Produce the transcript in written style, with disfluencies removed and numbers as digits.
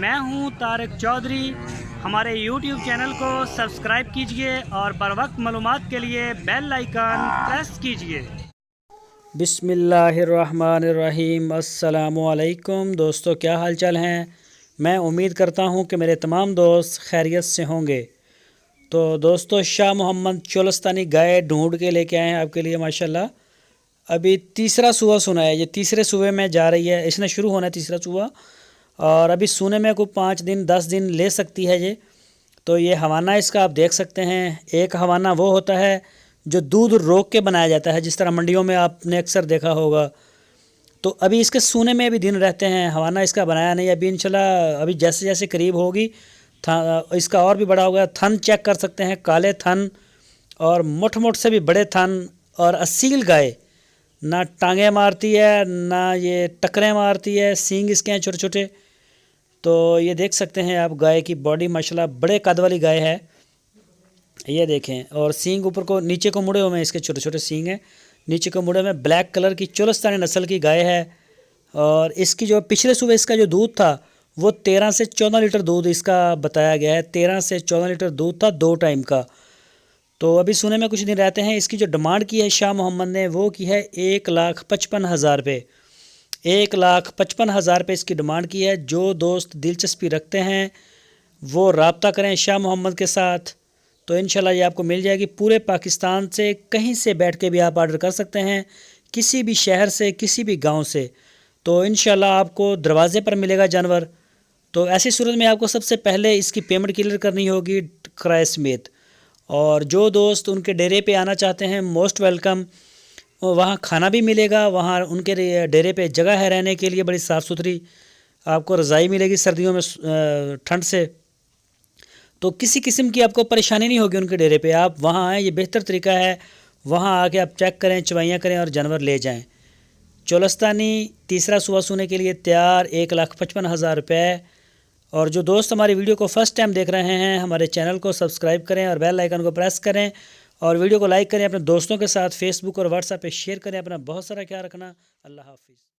मैं हूं तारिक चौधरी। हमारे YouTube चैनल को सब्सक्राइब कीजिए और बर वक्त मालूमात के लिए बेल आइकन प्रेस कीजिए। बिस्मिल्लाहिर्रहमानिर्रहीम। अस्सलामु अलैकुम दोस्तों, क्या हाल चाल हैं। मैं उम्मीद करता हूं कि मेरे तमाम दोस्त खैरियत से होंगे। तो दोस्तों, शाह मोहम्मद चोलस्तानी गाय ढूंढ के लेके आए हैं आपके लिए माशाल्लाह। अभी तीसरा सूबा सुना है, ये तीसरे सूबे में जा रही है, इसने शुरू होना है तीसरा सूबा, और अभी सूने में कोई 5 दिन 10 दिन ले सकती है ये। तो ये हवाना इसका आप देख सकते हैं। एक हवाना वो होता है जो दूध रोक के बनाया जाता है, जिस तरह मंडियों में आपने अक्सर देखा होगा। तो अभी इसके सूने में भी दिन रहते हैं, हवाना इसका बनाया नहीं अभी। इंशाल्लाह अभी जैसे जैसे करीब होगी इसका और भी बड़ा होगा। थन चेक कर सकते हैं, काले थन और मोट मोट से भी बड़े थन, और असील गाय, ना टांगे मारती है ना ये टकरें मारती है, सींग इसके हैं छोटे छोटे। तो ये देख सकते हैं आप, गाय की बॉडी माशाल्लाह बड़े कद वाली गाय है, ये देखें। और सींग ऊपर को नीचे को मुड़े हुए हैं, इसके छोटे छोटे सींग हैं नीचे को मुड़े हुए। ब्लैक कलर की चोलस्तानी नस्ल की गाय है। और इसकी जो पिछले सुबह इसका जो दूध था वो 13 से 14 लीटर दूध इसका बताया गया है। 13 से 14 लीटर दूध था 2 टाइम का। तो अभी सुने में कुछ दिन रहते हैं। इसकी जो डिमांड की है शाह मोहम्मद ने वो की है 1,55,000 रुपये। 1,55,000 रुपये इसकी डिमांड की है। जो दोस्त दिलचस्पी रखते हैं वो रब्ता करें शाह मोहम्मद के साथ, तो इंशाल्लाह ये आपको मिल जाएगी। पूरे पाकिस्तान से कहीं से बैठ के भी आप ऑर्डर कर सकते हैं, किसी भी शहर से, किसी भी गांव से। तो इंशाल्लाह आपको दरवाज़े पर मिलेगा जानवर। तो ऐसी सूरत में आपको सबसे पहले इसकी पेमेंट क्लियर करनी होगी किराए समेत। और जो दोस्त उनके डेरे पे आना चाहते हैं मोस्ट वेलकम। वहाँ खाना भी मिलेगा, वहाँ उनके डेरे पे जगह है रहने के लिए, बड़ी साफ़ सुथरी आपको रज़ाई मिलेगी सर्दियों में ठंड से। तो किसी किस्म की आपको परेशानी नहीं होगी उनके डेरे पे। आप वहाँ आएँ, ये बेहतर तरीका है। वहाँ आके आप चेक करें, चवाइयाँ करें और जानवर ले जाएँ। चोलस्तानी तीसरा सूबा सुने के लिए तैयार, 1,55,000 रुपये। और जो दोस्त हमारी वीडियो को फर्स्ट टाइम देख रहे हैं, हमारे चैनल को सब्सक्राइब करें और बेल आइकन को प्रेस करें, और वीडियो को लाइक करें, अपने दोस्तों के साथ फेसबुक और व्हाट्सएप पे शेयर करें। अपना बहुत सारा ख्याल रखना। अल्लाह हाफिज़।